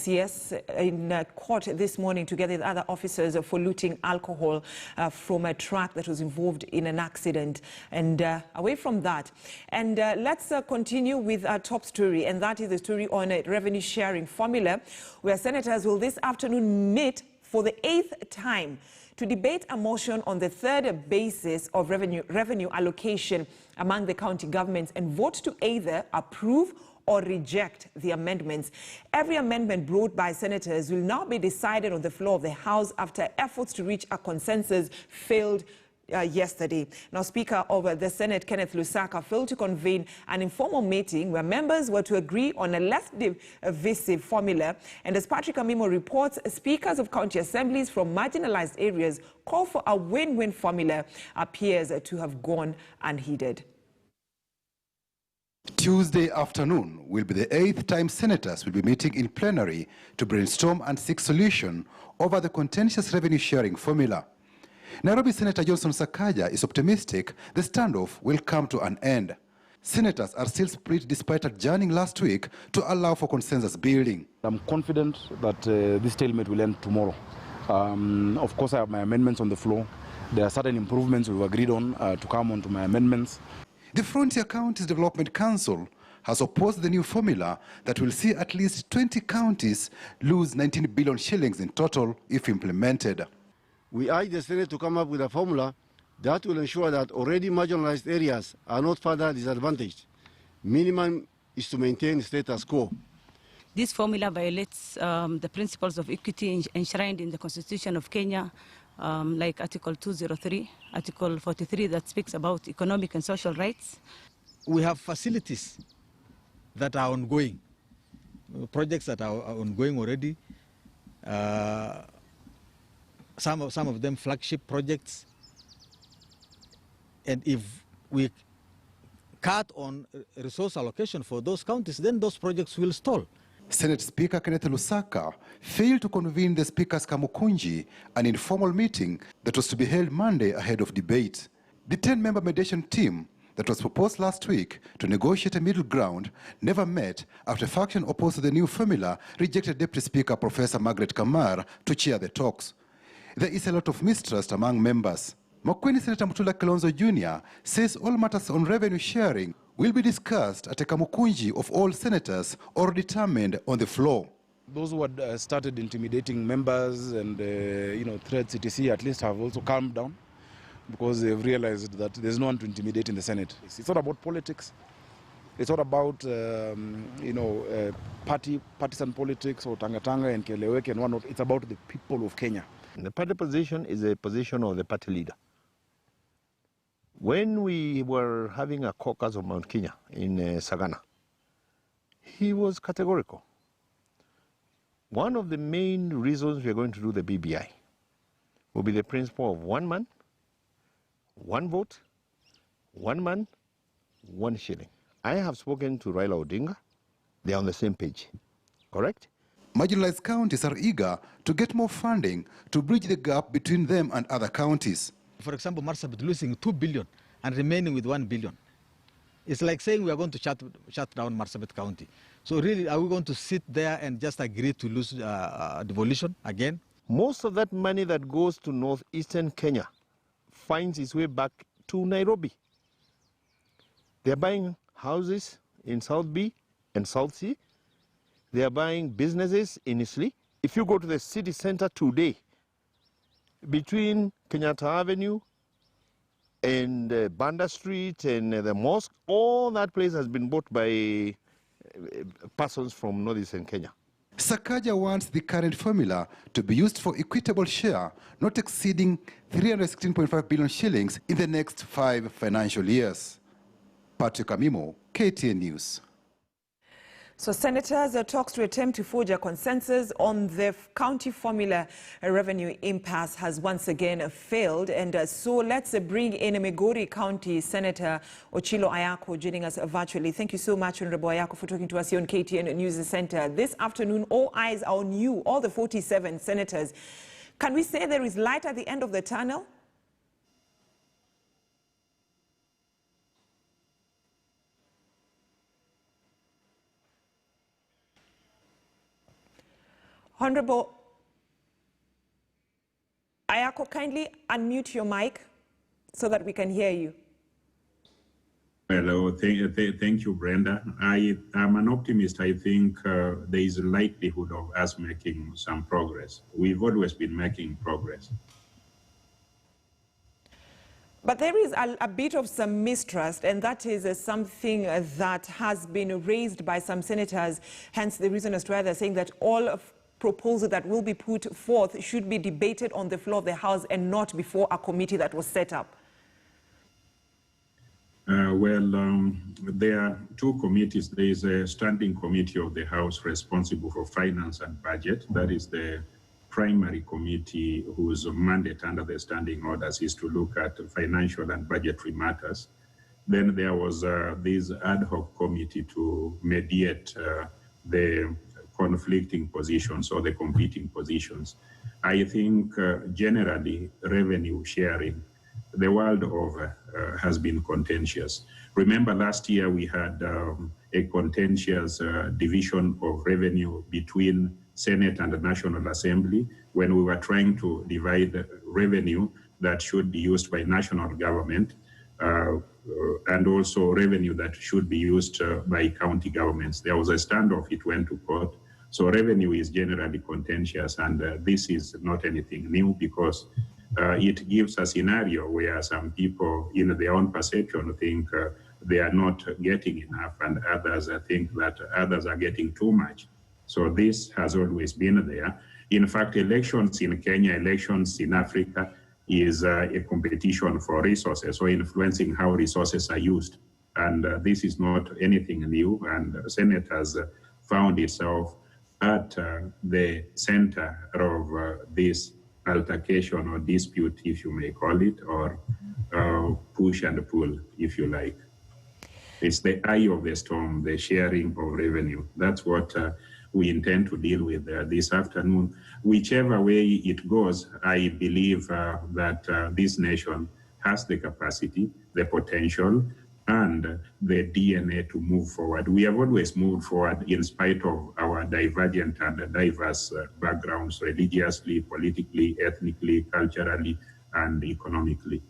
CS in court this morning together with other officers for looting alcohol from a truck that was involved in an accident. And away from that, and let's continue with our top story, and that is the story on a revenue sharing formula, where senators will this afternoon meet for the 8th time to debate a motion on the third basis of revenue allocation among the county governments and vote to either approve or reject the amendments. Every amendment brought by senators will now be decided on the floor of the House after efforts to reach a consensus failed yesterday. Now, Speaker of the Senate, Kenneth Lusaka, failed to convene an informal meeting where members were to agree on a less divisive formula. And as Patrick Amimo reports, speakers of county assemblies from marginalized areas call for a win-win formula appears to have gone unheeded. Tuesday afternoon will be the 8th time senators will be meeting in plenary to brainstorm and seek solution over the contentious revenue sharing formula. Nairobi Senator Johnson Sakaja is optimistic the standoff will come to an end. Senators are still split despite adjourning last week to allow for consensus building. I'm confident that this stalemate will end tomorrow. Of course, I have my amendments on the floor. There are certain improvements we've agreed on to come onto my amendments. The Frontier Counties Development Council has opposed the new formula that will see at least 20 counties lose 19 billion shillings in total if implemented. We urge the Senate to come up with a formula that will ensure that already marginalized areas are not further disadvantaged. Minimum is to maintain status quo. This formula violates the principles of equity enshrined in the Constitution of Kenya, like Article 203, Article 43 that speaks about economic and social rights. We have facilities that are ongoing, projects that are ongoing already. Some of them flagship projects. And if we cut on resource allocation for those counties, then those projects will stall. Senate Speaker Kenneth Lusaka failed to convene the Speaker's Kamukunji, an informal meeting that was to be held Monday ahead of debate. The 10-member mediation team that was proposed last week to negotiate a middle ground never met after a faction opposed to the new formula rejected Deputy Speaker Professor Margaret Kamar to chair the talks. There is a lot of mistrust among members. Makueni Senator Mutula Kilonzo Jr. says all matters on revenue sharing will be discussed at a Kamukunji of all senators or determined on the floor. Those who had started intimidating members and threats etc. at least have also calmed down because they've realized that there's no one to intimidate in the Senate. It's not about politics. It's not about partisan politics or tanga-tanga and keleweke and whatnot. It's about the people of Kenya. The party position is a position of the party leader. When we were having a caucus of Mount Kenya in Sagana, he was categorical. One of the main reasons we are going to do the BBI will be the principle of one man, one vote, one man, one shilling. I have spoken to Raila Odinga. They are on the same page, correct? Marginalized counties are eager to get more funding to bridge the gap between them and other counties. For example, Marsabit losing 2 billion and remaining with 1 billion. It's like saying we are going to shut down Marsabit County. So really, are we going to sit there and just agree to lose devolution again? Most of that money that goes to northeastern Kenya finds its way back to Nairobi. They're buying houses in South B and South C. They are buying businesses in Isli. If you go to the city center today, between Kenyatta Avenue and Banda Street and the mosque, all that place has been bought by persons from northeastern Kenya. Sakaja wants the current formula to be used for equitable share, not exceeding 316.5 billion shillings in the next 5 financial years. Patrick Amimo, KTN News. So senators talks to attempt to forge a consensus on the county formula revenue impasse has once again failed. And so let's bring in Migori County Senator Ochilo Ayako joining us virtually. Thank you so much, Honorable Ayako, for talking to us here on KTN News Center. This afternoon, all eyes are on you, all the 47 senators. Can we say there is light at the end of the tunnel? Honorable Ayako, kindly unmute your mic so that we can hear you. Hello, thank you, Brenda. I am an optimist. I think there is a likelihood of us making some progress. We've always been making progress. But there is a bit of some mistrust, and that is something that has been raised by some senators, hence the reason as to why they're saying that all of proposals that will be put forth should be debated on the floor of the House and not before a committee that was set up. There are two committees. There is a standing committee of the House responsible for finance and budget. That is the primary committee whose mandate under the standing orders is to look at financial and budgetary matters. Then there was this ad hoc committee to mediate the conflicting positions or the competing positions. I think generally revenue sharing the world over has been contentious. Remember last year we had a contentious division of revenue between Senate and the National Assembly when we were trying to divide revenue that should be used by national government and also revenue that should be used by county governments. There was a standoff, it went to court. So revenue is generally contentious, and this is not anything new because it gives a scenario where some people, in their own perception, think they are not getting enough, and others think that others are getting too much. So this has always been there. In fact, elections in Kenya, elections in Africa is a competition for resources or influencing how resources are used. And this is not anything new, and the Senate has found itself at the center of this altercation or dispute, if you may call it, or push and pull, if you like. It's the eye of the storm, the sharing of revenue. That's what we intend to deal with this afternoon. Whichever way it goes, I believe that this nation has the capacity, the potential, and the DNA to move forward. We have always moved forward in spite of our divergent and diverse backgrounds, religiously, politically, ethnically, culturally, and economically.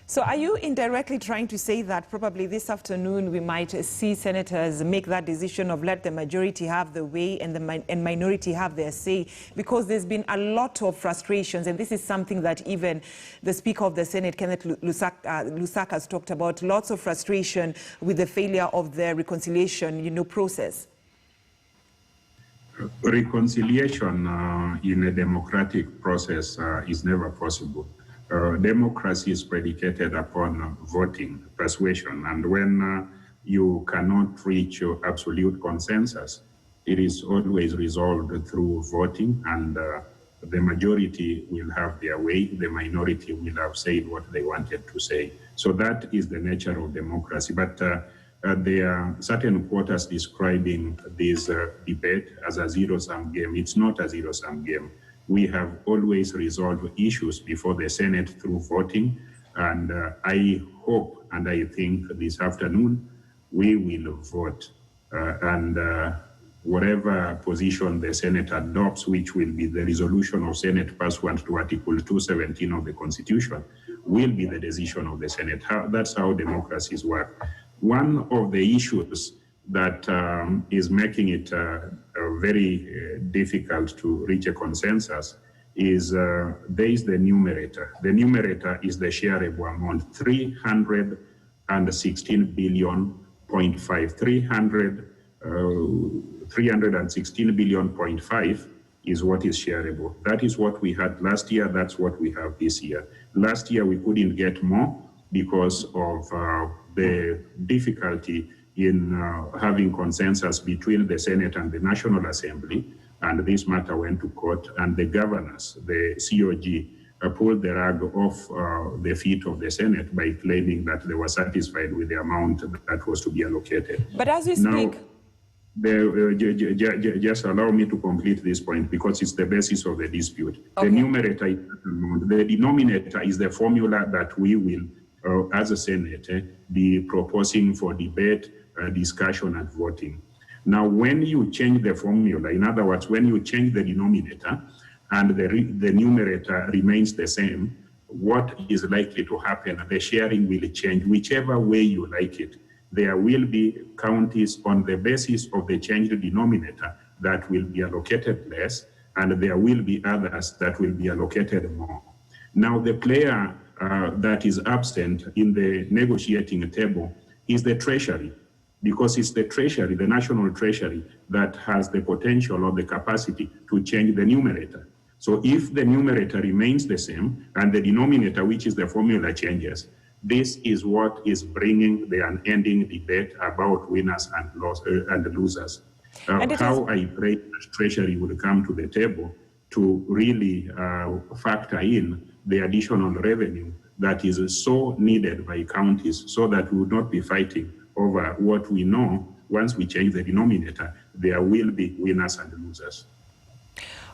So are you indirectly trying to say that probably this afternoon we might see senators make that decision of let the majority have the way and the minority have their say? Because there's been a lot of frustrations, and this is something that even the Speaker of the Senate, Kenneth Lusaka, has talked about, lots of frustration with the failure of the reconciliation, process. Reconciliation in a democratic process is never possible. Democracy is predicated upon voting, persuasion, and when you cannot reach absolute consensus, it is always resolved through voting, and the majority will have their way, the minority will have said what they wanted to say. So that is the nature of democracy. But there are certain quotas describing this debate as a zero-sum game. It's not a zero-sum game. We have always resolved issues before the Senate through voting, and I hope and I think this afternoon we will vote, and whatever position the Senate adopts, which will be the resolution of Senate pursuant to Article 217 of the Constitution, will be the decision of the Senate. That's how democracies work. One of the issues that is making it very difficult to reach a consensus is there is the numerator. The numerator is the shareable amount, 316 billion, 316 billion, 0.5 is what is shareable. That is what we had last year, that's what we have this year. Last year we couldn't get more because of the difficulty in having consensus between the Senate and the National Assembly, and this matter went to court, and the governors, the COG, pulled the rug off the feet of the Senate by claiming that they were satisfied with the amount that was to be allocated. But as we speak... just allow me to complete this point because it's the basis of the dispute. Okay. The numerator is that amount. The denominator is the formula that we will, as a Senate, be proposing for debate, discussion, and voting. Now, when you change the formula, in other words, when you change the denominator and the numerator remains the same, what is likely to happen? The sharing will change whichever way you like it. There will be counties on the basis of the changed denominator that will be allocated less, and there will be others that will be allocated more. Now, the player that is absent in the negotiating table is the Treasury, because it's the Treasury, the National Treasury, that has the potential or the capacity to change the numerator. So if the numerator remains the same and the denominator, which is the formula, changes, this is what is bringing the unending debate about winners and losers. How I pray that Treasury will come to the table to really factor in the additional revenue that is so needed by counties, so that we would not be fighting over what we know. Once we change the denominator, there will be winners and losers.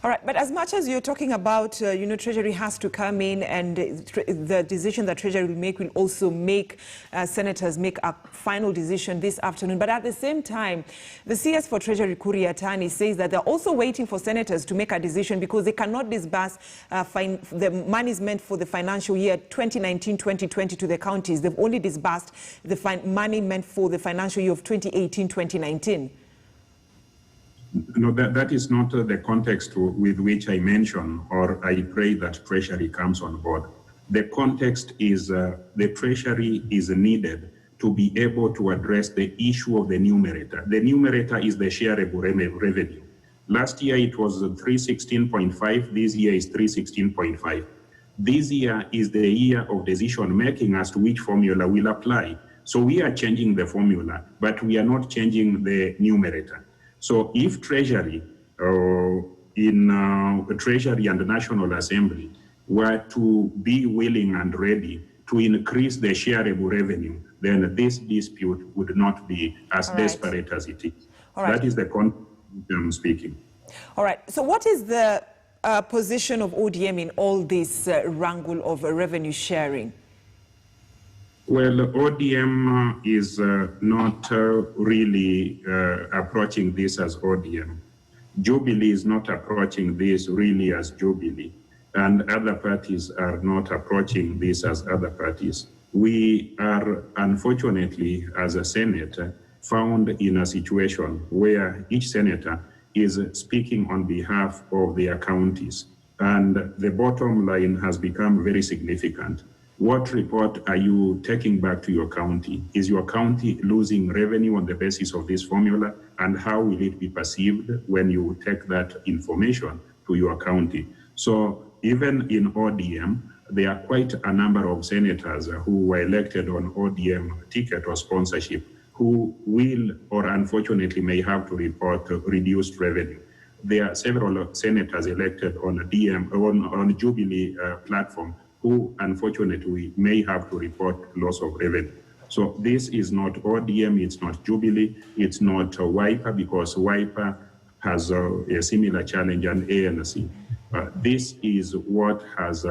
All right, but as much as you're talking about, Treasury has to come in, and the decision that Treasury will make will also make senators make a final decision this afternoon. But at the same time, the CS for Treasury, Kuriatani, says that they're also waiting for senators to make a decision because they cannot disburse the monies meant for the financial year 2019-2020 to the counties. They've only disbursed the money meant for the financial year of 2018-2019. No, that is not the context with which I mention, or I pray that Treasury comes on board. The context is the Treasury is needed to be able to address the issue of the numerator. The numerator is the shareable revenue. Last year it was 316.5, this year is 316.5. This year is the year of decision making as to which formula will apply. So we are changing the formula, but we are not changing the numerator. So if Treasury, Treasury and the National Assembly were to be willing and ready to increase the shareable revenue, then this dispute would not be as desperate as it is. That is the context I'm speaking. All right. So what is the position of ODM in all this wrangle of revenue sharing? Well, ODM is not really approaching this as ODM. Jubilee is not approaching this really as Jubilee, and other parties are not approaching this as other parties. We are, unfortunately, as a Senate, found in a situation where each senator is speaking on behalf of their counties, and the bottom line has become very significant. What report are you taking back to your county? Is your county losing revenue on the basis of this formula? And how will it be perceived when you take that information to your county? So even in ODM, there are quite a number of senators who were elected on ODM ticket or sponsorship who will or unfortunately may have to report reduced revenue. There are several senators elected on on Jubilee platform who unfortunately may have to report loss of revenue. So this is not ODM, it's not Jubilee, it's not Wiper, because Wiper has a similar challenge, and ANC. This is what has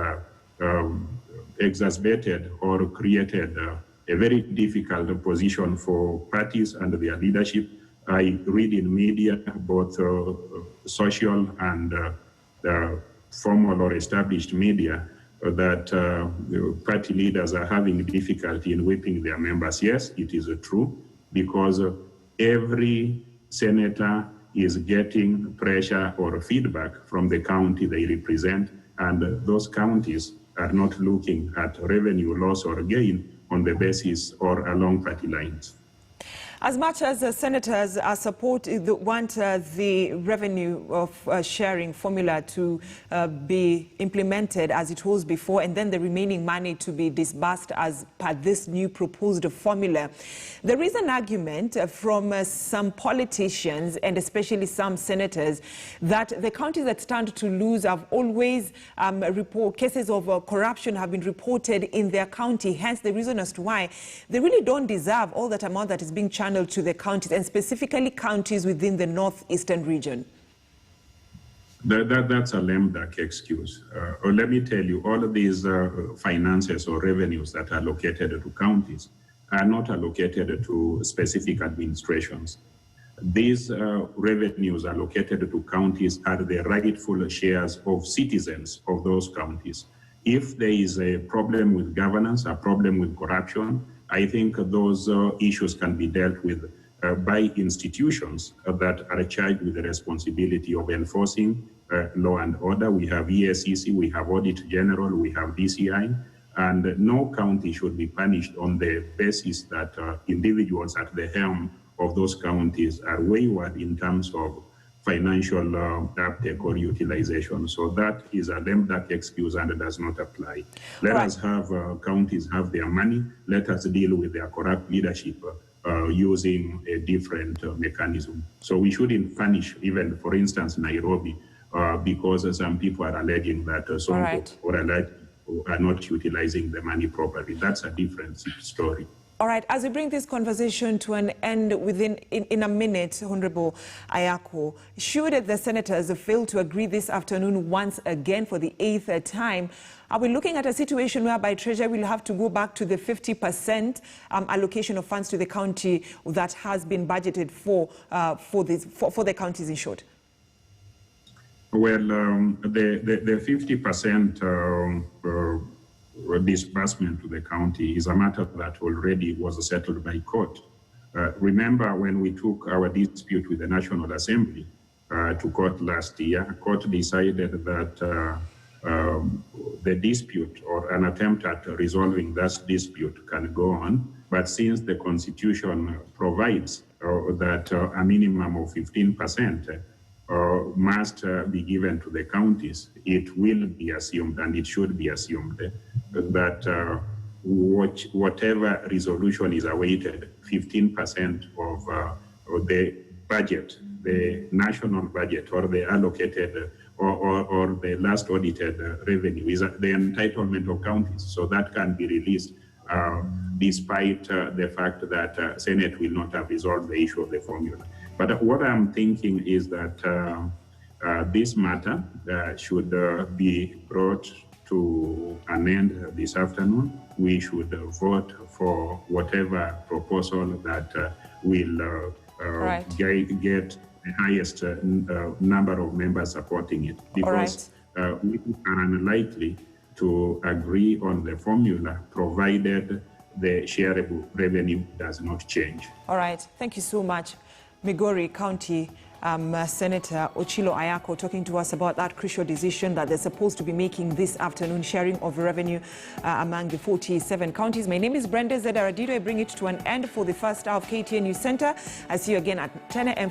exacerbated or created a very difficult position for parties and their leadership. I read in media, both social and formal or established media, that party leaders are having difficulty in whipping their members. Yes, it is true, because every senator is getting pressure or feedback from the county they represent, and those counties are not looking at revenue loss or gain on the basis or along party lines. As much as senators want the revenue of sharing formula to be implemented as it was before, and then the remaining money to be disbursed as per this new proposed formula, there is an argument from some politicians and especially some senators that the counties that stand to lose have always cases of corruption have been reported in their county. Hence the reason as to why they really don't deserve all that amount that is being channeled to the counties, and specifically counties within the northeastern region. That's a lame duck excuse. Let me tell you, all of these finances or revenues that are allocated to counties are not allocated to specific administrations. these revenues allocated to counties are the rightful shares of citizens of those counties. If there is a problem with governance, a problem with corruption, I think those issues can be dealt with by institutions that are charged with the responsibility of enforcing law and order. We have ESCC, we have Audit General, we have DCI, and no county should be punished on the basis that individuals at the helm of those counties are wayward in terms of financial uptake or utilization. So that is a lame duck excuse and does not apply. Let us have counties have their money. Let us deal with their corrupt leadership using a different mechanism. So we shouldn't punish even, for instance, Nairobi, because some people are alleging that Sonko or alleged are not utilizing the money properly. That's a different story. All right, as we bring this conversation to an end in a minute, Honorable Ayako, should the senators fail to agree this afternoon once again for the 8th time, are we looking at a situation whereby Treasury will have to go back to the 50% allocation of funds to the county that has been budgeted for the counties in short? Well, the 50% disbursement to the county is a matter that already was settled by court. Remember when we took our dispute with the National Assembly to court last year, court decided that the dispute or an attempt at resolving that dispute can go on, but since the Constitution provides that a minimum of 15% must be given to the counties, it will be assumed, and it should be assumed, that whatever resolution is awaited, 15% of the budget, the national budget, or the allocated or the last audited revenue is the entitlement of counties. So that can be released despite the fact that Senate will not have resolved the issue of the formula. But what I'm thinking is that this matter should be brought to an end this afternoon. We should vote for whatever proposal that will get the highest number of members supporting it, because we are unlikely to agree on the formula provided the shareable revenue does not change. All right, thank you so much. Migori County Senator Ochilo Ayako talking to us about that crucial decision that they're supposed to be making this afternoon, sharing of revenue among the 47 counties. My name is Brenda Zedaradido. I bring it to an end for the first hour of KTN News Center. I see you again at 10 a.m.